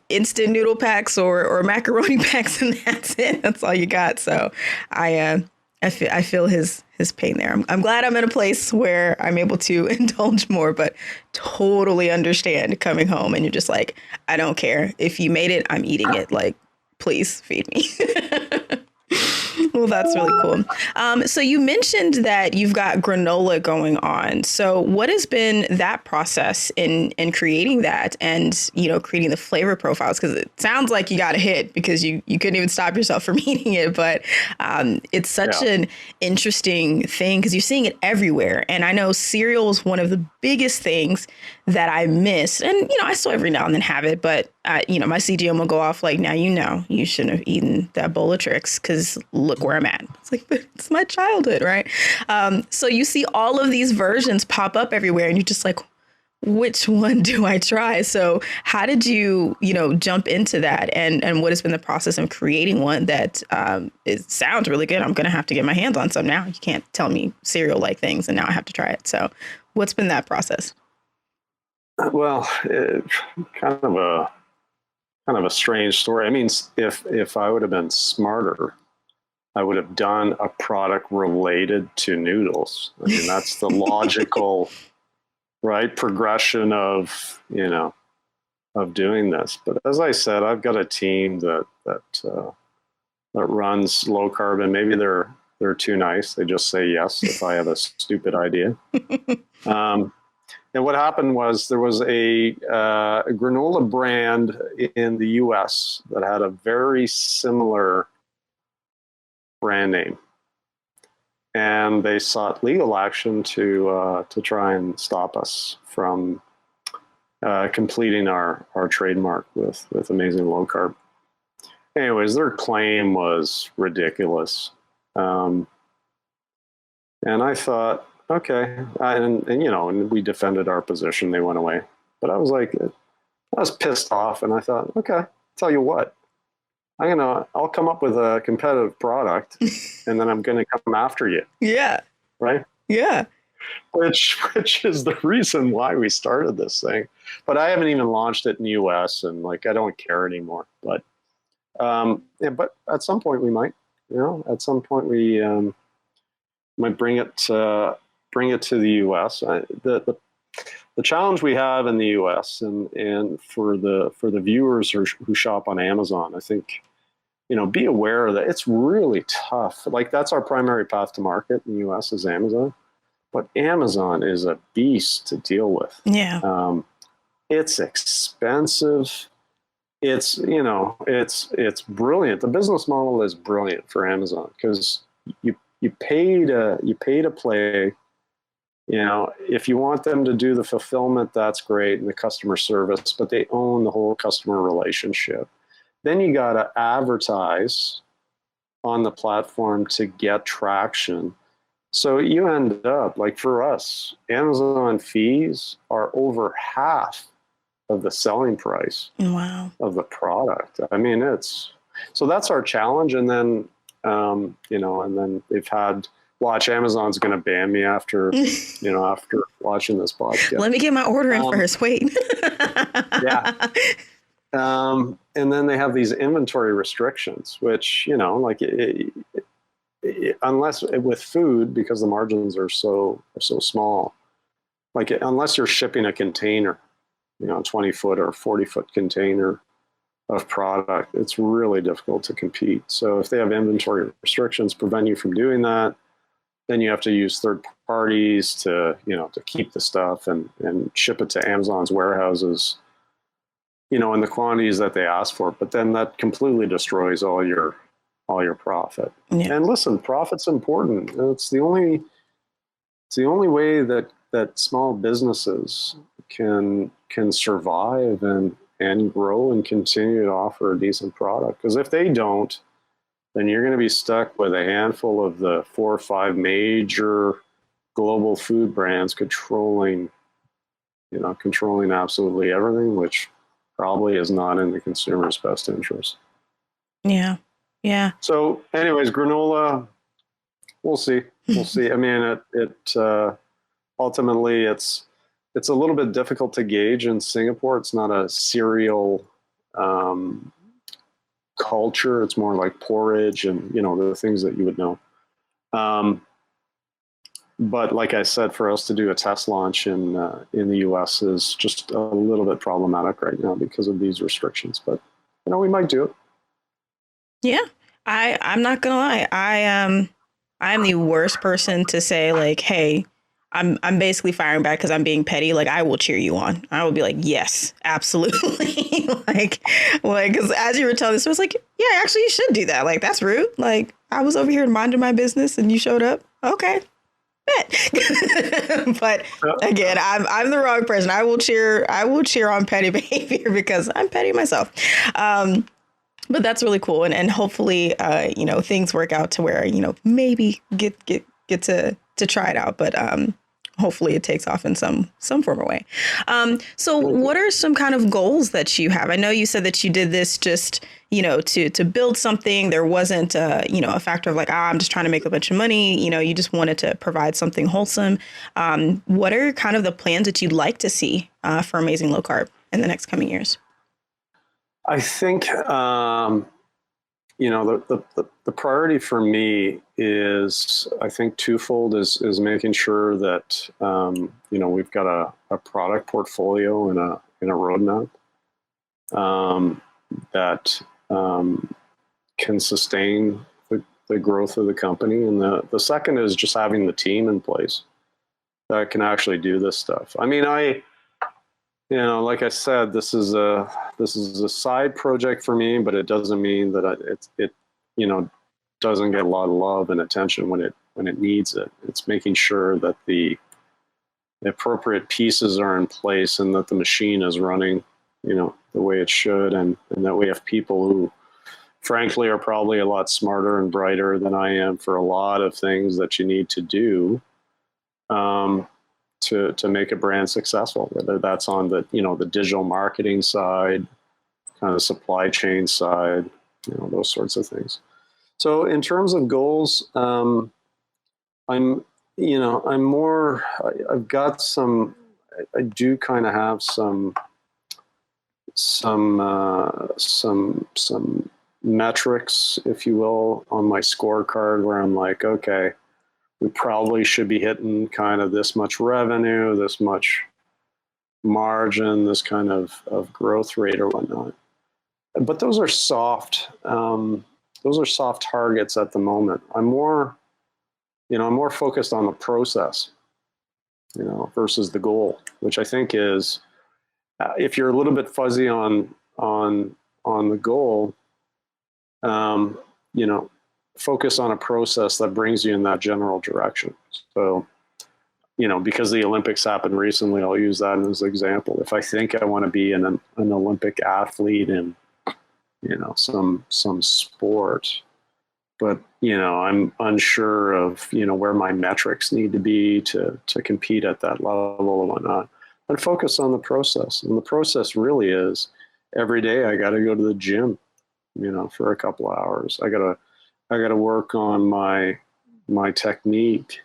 instant noodle packs or macaroni packs, and that's it. That's all you got. So I feel his pain there. I'm glad I'm in a place where I'm able to indulge more, but totally understand coming home and you're just like, I don't care. If you made it, I'm eating it. Like, please feed me. Well, that's really cool. So you mentioned that you've got granola going on. So what has been that process in creating that and, creating the flavor profiles? Because it sounds like you got a hit because you couldn't even stop yourself from eating it. But it's such an interesting thing because you're seeing it everywhere. And I know cereal is one of the biggest things that I miss. And, I still every now and then have it. But, my CGM will go off like, now you shouldn't have eaten that bowl of tricks because look where I'm at. It's like, but it's my childhood, right? So you see all of these versions pop up everywhere and you're just like, which one do I try? So how did you, jump into that? And what has been the process of creating one that it sounds really good? I'm going to have to get my hands on some now. You can't tell me cereal-like things and now I have to try it. So what's been that process? Well, kind of a strange story. I mean, if I would have been smarter, I would have done a product related to noodles. I mean, that's the logical, right, progression of doing this. But as I said, I've got a team that that runs low carb, and maybe they're too nice. They just say yes if I have a stupid idea. And what happened was there was a granola brand in the U.S. that had a very similar brand name, and they sought legal action to try and stop us from completing our trademark with Amazing Lokarb. Anyways, their claim was ridiculous, and I thought, okay, and we defended our position. They went away, but I was pissed off, and I thought, okay, tell you what, I'll come up with a competitive product, and then I'm gonna come after you. Yeah. Right. Yeah. Which is the reason why we started this thing. But I haven't even launched it in the US, and I don't care anymore. But but at some point we might, at some point we might bring it to the US. The challenge we have in the US and for the viewers who shop on Amazon, I think, be aware that it's really tough. That's our primary path to market in the US is Amazon. But Amazon is a beast to deal with. Yeah. It's expensive. It's brilliant. The business model is brilliant for Amazon because you pay to play. If you want them to do the fulfillment, that's great, and the customer service, but they own the whole customer relationship. Then you got to advertise on the platform to get traction. So you end up, for us, Amazon fees are over half of the selling price of the product. I mean, so that's our challenge. And then, and then they've had, watch, Amazon's going to ban me after, after watching this podcast. Let me get my order in first. Wait. Yeah. And then they have these inventory restrictions, which, unless with food, because the margins are so small, unless you're shipping a container, 20-foot or 40-foot container of product, it's really difficult to compete. So if they have inventory restrictions prevent you from doing that, then you have to use third parties to keep the stuff and ship it to Amazon's warehouses, in the quantities that they ask for. But then that completely destroys all your profit. Yeah. And listen, profit's important. It's the only way that small businesses can survive and grow and continue to offer a decent product. Because if they don't, then you're going to be stuck with a handful of the 4 or 5 major global food brands controlling absolutely everything, which probably is not in the consumer's best interest. Yeah. Yeah. So anyways, granola, we'll see. We'll see. I mean, it ultimately it's a little bit difficult to gauge in Singapore. It's not a cereal culture. It's more like porridge and, the things that you would know. But like I said, for us to do a test launch in the US is just a little bit problematic right now because of these restrictions. But, we might do it. Yeah, I'm not gonna lie. I'm the worst person to say hey, I'm basically firing back because I'm being petty. I will cheer you on. I will be like, yes, absolutely. Because as you were telling this, I was like, yeah, actually you should do that. That's rude. I was over here minding my business and you showed up. Okay. But again, I'm the wrong person. I will cheer on petty behavior because I'm petty myself. But that's really cool. And hopefully, things work out to where, maybe get to try it out. But hopefully it takes off in some form or way. So what are some kind of goals that you have? I know you said that you did this just, to build something. There wasn't, a factor of I'm just trying to make a bunch of money. You just wanted to provide something wholesome. What are kind of the plans that you'd like to see for Amazing Lokarb in the next coming years? I think, the priority for me is, I think, twofold is making sure that, we've got a product portfolio and a roadmap that can sustain the growth of the company. And the second is just having the team in place that can actually do this stuff. I mean, like I said, this is a side project for me, but it doesn't mean that it doesn't get a lot of love and attention when it needs it. It's making sure that the appropriate pieces are in place and that the machine is running, the way it should, and that we have people who, frankly, are probably a lot smarter and brighter than I am for a lot of things that you need to do to make a brand successful, whether that's on the digital marketing side, kind of supply chain side, those sorts of things. So in terms of goals, I'm more, I've got some, I do kind of have some metrics, if you will, on my scorecard where I'm like, okay, we probably should be hitting kind of this much revenue, this much margin, this kind of growth rate or whatnot. But those are soft targets at the moment. I'm more focused on the process, versus the goal, which I think is, if you're a little bit fuzzy on the goal, focus on a process that brings you in that general direction. So, because the Olympics happened recently, I'll use that as an example. If I think I want to be an Olympic athlete in, some sport, but, I'm unsure of, where my metrics need to be to compete at that level and whatnot, I'd focus on the process. And the process really is every day I got to go to the gym, for a couple of hours. I gotta work on my technique.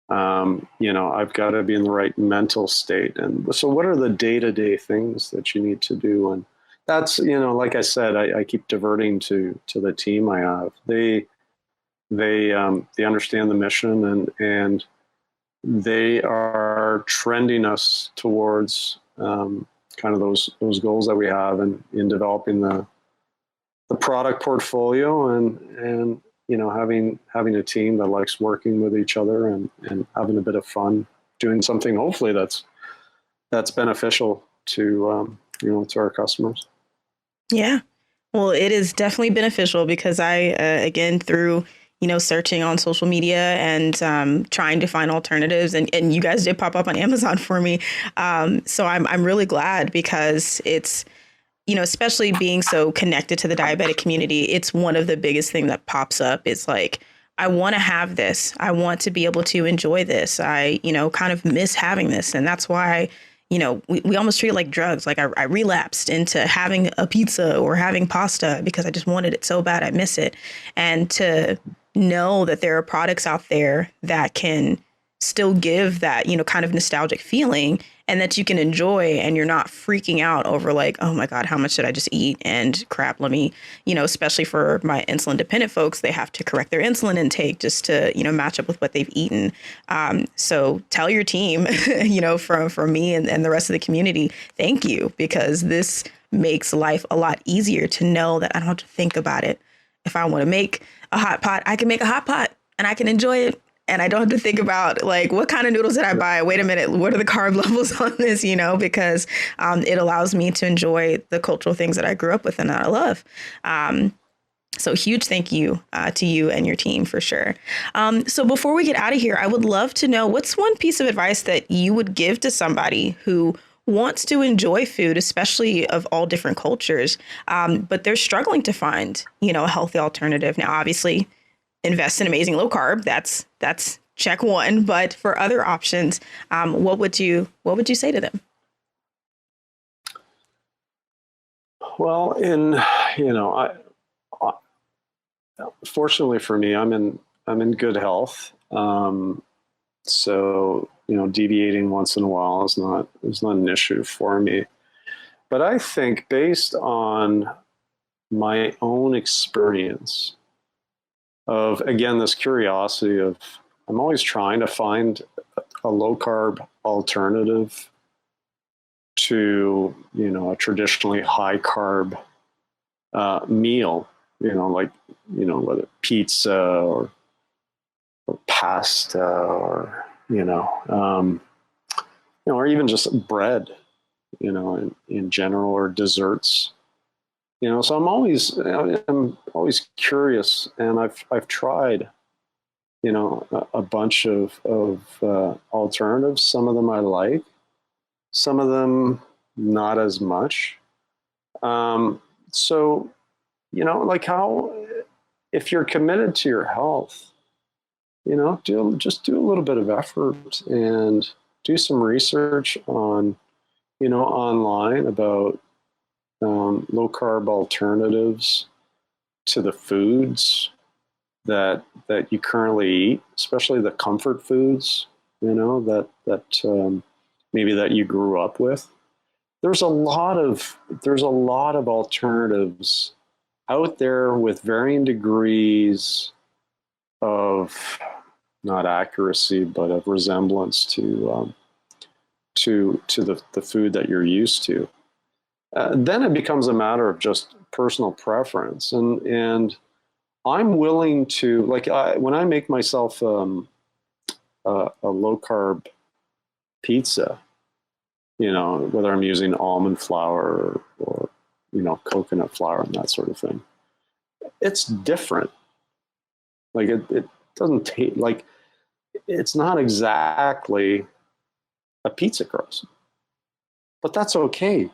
I've got to be in the right mental state. And so what are the day-to-day things that you need to do? And that's, like I said, I keep diverting to the team I have. They understand the mission, and they are trending us towards kind of those goals that we have in developing the product portfolio and having a team that likes working with each other and having a bit of fun doing something hopefully that's beneficial to to our customers. Yeah. Well, it is definitely beneficial because I, again, through, searching on social media and trying to find alternatives, and you guys did pop up on Amazon for me. So I'm really glad because it's, especially being so connected to the diabetic community, it's one of the biggest things that pops up. It's like, I want to have this. I want to be able to enjoy this. I, kind of miss having this. And that's why, we almost treat it like drugs. Like I relapsed into having a pizza or having pasta because I just wanted it so bad. I miss it. And to know that there are products out there that can still give that, kind of nostalgic feeling and that you can enjoy, and you're not freaking out over like, oh my God, how much did I just eat? And crap, let me, especially for my insulin dependent folks, they have to correct their insulin intake just to, match up with what they've eaten. So tell your team, from me and the rest of the community, thank you, because this makes life a lot easier to know that I don't have to think about it. If I want to make a hot pot, I can make a hot pot and I can enjoy it. And I don't have to think about like, what kind of noodles did I buy? Wait a minute, what are the carb levels on this? Because it allows me to enjoy the cultural things that I grew up with and that I love. So huge thank you to you and your team for sure. So before we get out of here, I would love to know, what's one piece of advice that you would give to somebody who wants to enjoy food, especially of all different cultures, but they're struggling to find, a healthy alternative? Now, obviously, invest in Amazing Lokarb. That's check one. But for other options, what would you say to them? Well, fortunately for me, I'm in good health. So deviating once in a while is not an issue for me. But I think based on my own experience of, again, this curiosity of, I'm always trying to find a low carb alternative to, a traditionally high carb meal. like, whether pizza or pasta or, or even just bread, in general, or desserts. So I'm always curious, and I've tried, a bunch of alternatives. Some of them I like, some of them not as much. So, like how, if you're committed to your health, just do a little bit of effort and do some research on, online about low carb alternatives to the foods that you currently eat, especially the comfort foods, that maybe that you grew up with. There's a lot of alternatives out there with varying degrees of, not accuracy, but of resemblance to the food that you're used to. Then it becomes a matter of just personal preference, and I'm willing to, like, when I make myself a low carb pizza, whether I'm using almond flour or coconut flour and that sort of thing, it's different. Like it doesn't taste like, it's not exactly a pizza crust, but that's okay,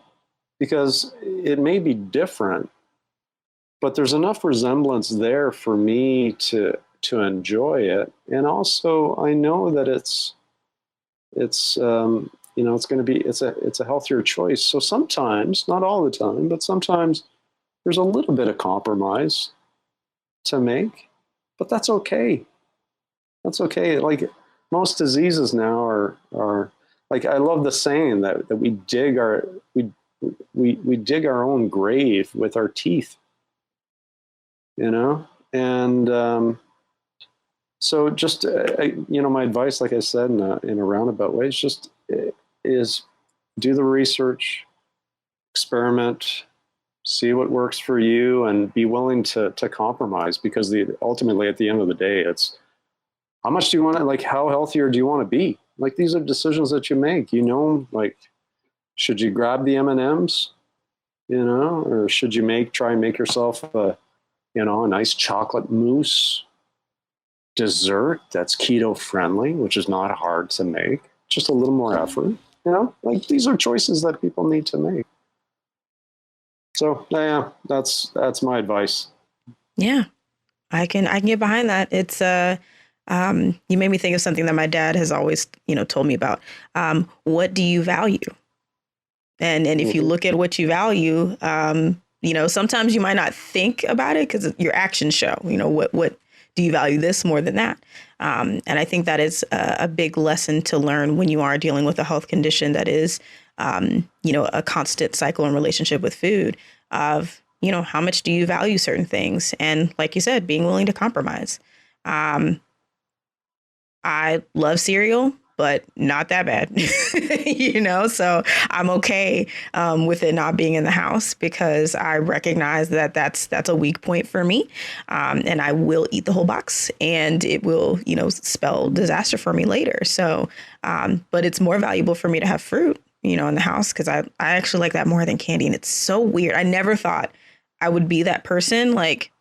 because it may be different, but there's enough resemblance there for me to enjoy it. And also I know that it's going to be, it's a healthier choice. So sometimes, not all the time, but sometimes there's a little bit of compromise to make, but that's okay. That's okay. Like, most diseases now are like, I love the saying that we dig our own grave with our teeth, and so just my advice, like I said, in a roundabout way, is do the research, experiment, see what works for you, and be willing to compromise, because ultimately at the end of the day, it's how much do you want to, like, how healthier do you want to be? Like, these are decisions that you make, like, should you grab the M&Ms, or should you try and make yourself a nice chocolate mousse dessert that's keto friendly, which is not hard to make, just a little more effort, like, these are choices that people need to make. So yeah, that's my advice. Yeah, I can get behind that. It's you made me think of something that my dad has always, told me about. What do you value? And if you look at what you value, sometimes you might not think about it because your actions show, what do you value this more than that? And I think that is a big lesson to learn when you are dealing with a health condition that is, a constant cycle and relationship with food of, how much do you value certain things? And like you said, being willing to compromise. I love cereal, but not that bad, so I'm okay with it not being in the house, because I recognize that that's a weak point for me. And I will eat the whole box, and it will, spell disaster for me later. So, but it's more valuable for me to have fruit, in the house, because I actually like that more than candy. And it's so weird. I never thought I would be that person. Like,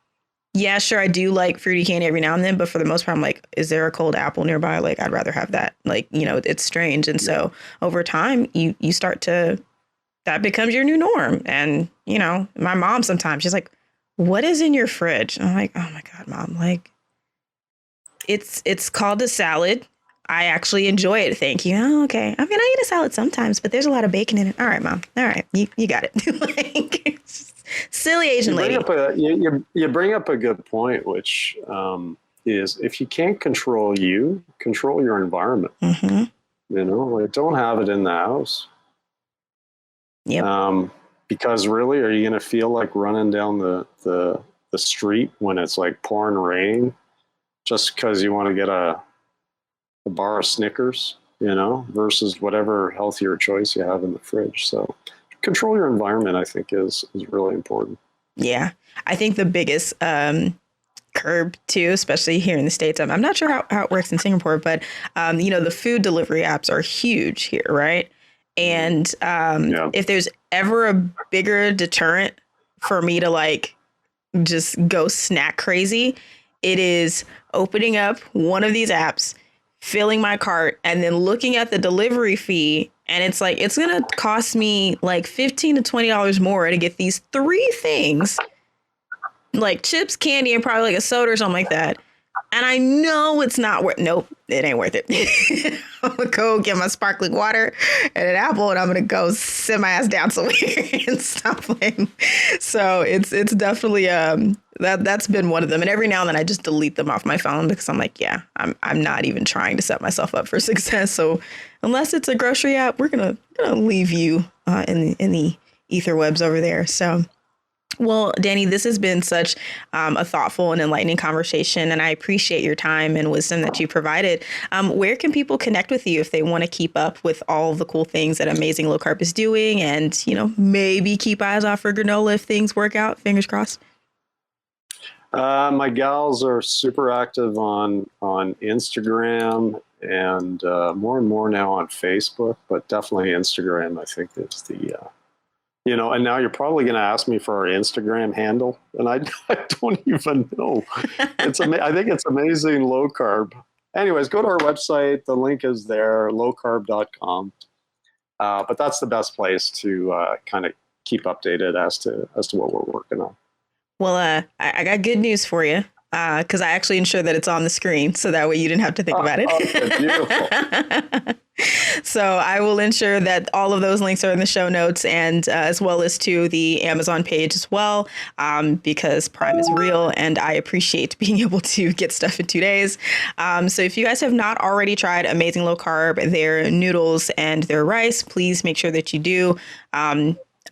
yeah, sure, I do like fruity candy every now and then, but for the most part, I'm like, is there a cold apple nearby? Like, I'd rather have that. Like, it's strange. And so over time, you start to, that becomes your new norm. And, my mom sometimes, she's like, what is in your fridge? And I'm like, oh my God, Mom, like, it's called a salad. I actually enjoy it. Thank you. Oh, okay. I mean, I eat a salad sometimes, but there's a lot of bacon in it. All right, Mom. All right. You got it. Like, silly Asian lady. You bring up a good point, which is, if you can't control you, control your environment. Mm-hmm. Like, don't have it in the house. Yep. Because really, are you going to feel like running down the street when it's like pouring rain, just because you want to get a bar of Snickers, versus whatever healthier choice you have in the fridge? So control your environment, I think, is really important. Yeah. I think the biggest curb too, especially here in the States. I'm not sure how it works in Singapore, but the food delivery apps are huge here, right? And Yeah. if there's ever a bigger deterrent for me to like just go snack crazy, it is opening up one of these apps, filling my cart, and then looking at the delivery fee. And it's like, it's going to cost me like $15 to $20 more to get these three things, like chips, candy, and probably like a soda or something like that. And I know it's not worth. Nope, it ain't worth it. I'm gonna go get my sparkling water and an apple, and I'm gonna go sit my ass down somewhere and stop playing. So it's definitely that's been one of them. And every now and then I just delete them off my phone because I'm like, yeah, I'm not even trying to set myself up for success. So unless it's a grocery app, we're gonna leave you in the ether webs over there. So. Well, Danny, this has been such a thoughtful and enlightening conversation, and I appreciate your time and wisdom that you provided. Where can people connect with you if they want to keep up with all the cool things that Amazing Lokarb is doing and, maybe keep eyes out for granola if things work out? Fingers crossed. My gals are super active on Instagram and more now on Facebook, but definitely Instagram, I think, is the... and now you're probably going to ask me for our Instagram handle, and I don't even know. I think it's Amazing Lokarb. Anyways, go to our website. The link is there, lowcarb.com. But that's the best place to kind of keep updated as to what we're working on. Well, I got good news for you. Because I actually ensured that it's on the screen, so that way you didn't have to think about it. Okay, beautiful. So I will ensure that all of those links are in the show notes, and as well as to the Amazon page as well, because Prime is real, and I appreciate being able to get stuff in 2 days. So if you guys have not already tried Amazing Lokarb, their noodles and their rice, please make sure that you do.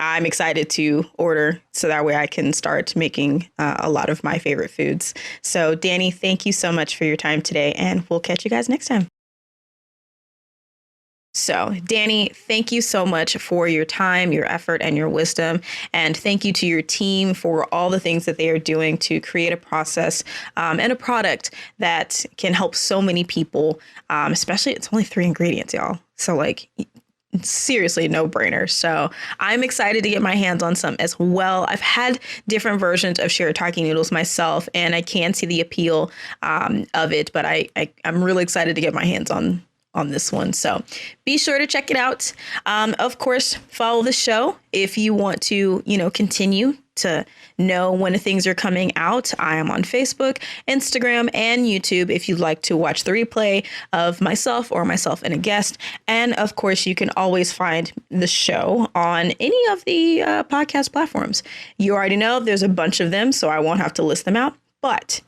I'm excited to order so that way I can start making a lot of my favorite foods. So, Danny, thank you so much for your time today, and we'll catch you guys next time. So, Danny, thank you so much for your time, your effort, and your wisdom. And thank you to your team for all the things that they are doing to create a process and a product that can help so many people, especially it's only 3 ingredients, y'all. So, like, seriously no brainer. So I'm excited to get my hands on some as well. I've had different versions of shirataki noodles myself, and I can see the appeal of it, but I'm really excited to get my hands on this one. So be sure to check it out. Of course, follow the show if you want to, continue to know when things are coming out. I am on Facebook, Instagram, and YouTube if you'd like to watch the replay of myself and a guest. And of course, you can always find the show on any of the podcast platforms. You already know there's a bunch of them, so I won't have to list them out. But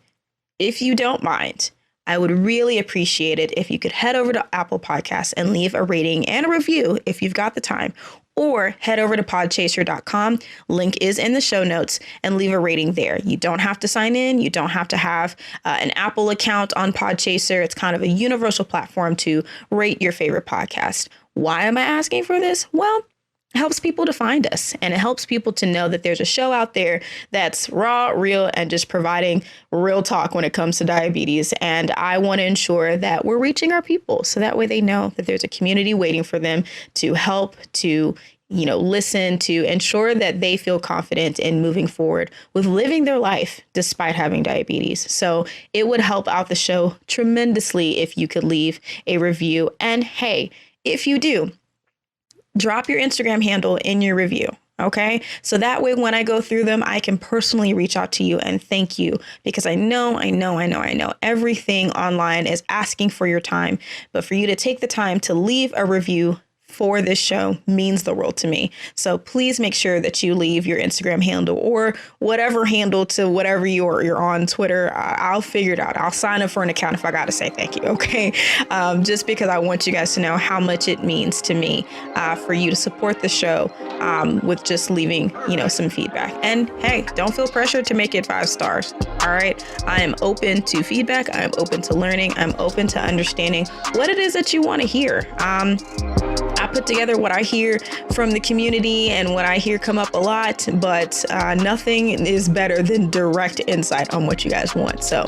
if you don't mind, I would really appreciate it if you could head over to Apple Podcasts and leave a rating and a review if you've got the time, or head over to podchaser.com. Link is in the show notes, and leave a rating there. You don't have to sign in. You don't have to have an Apple account on Podchaser. It's kind of a universal platform to rate your favorite podcast. Why am I asking for this? Well, it helps people to find us, and it helps people to know that there's a show out there that's raw, real, and just providing real talk when it comes to diabetes. And I want to ensure that we're reaching our people so that way they know that there's a community waiting for them to help, to listen, to ensure that they feel confident in moving forward with living their life despite having diabetes. So it would help out the show tremendously if you could leave a review. And hey, if you do, drop your Instagram handle in your review. Okay. So that way, when I go through them, I can personally reach out to you and thank you, because I know everything online is asking for your time, but for you to take the time to leave a review for this show means the world to me. So please make sure that you leave your Instagram handle or whatever handle to whatever you're on Twitter. I'll figure it out. I'll sign up for an account if I got to say thank you. Okay. Just because I want you guys to know how much it means to me for you to support the show with just leaving, some feedback. And hey, don't feel pressured to make it 5 stars. All right. I am open to feedback. I'm open to learning. I'm open to understanding what it is that you want to hear. put together what I hear from the community and what I hear come up a lot, but nothing is better than direct insight on what you guys want. So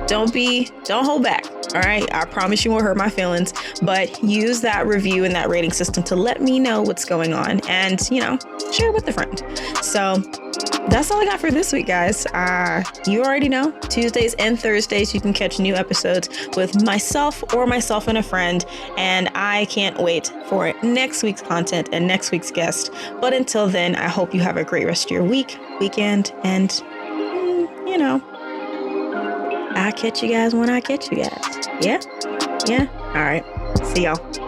don't hold back. All right. I promise you won't hurt my feelings, but use that review and that rating system to let me know what's going on and, share with a friend. So that's all I got for this week, guys. You already know, Tuesdays and Thursdays, you can catch new episodes with myself and a friend. And I can't wait for next week's content and next week's guest. But until then, I hope you have a great rest of your weekend, and, I'll catch you guys when I catch you guys. Yeah? All right. See y'all.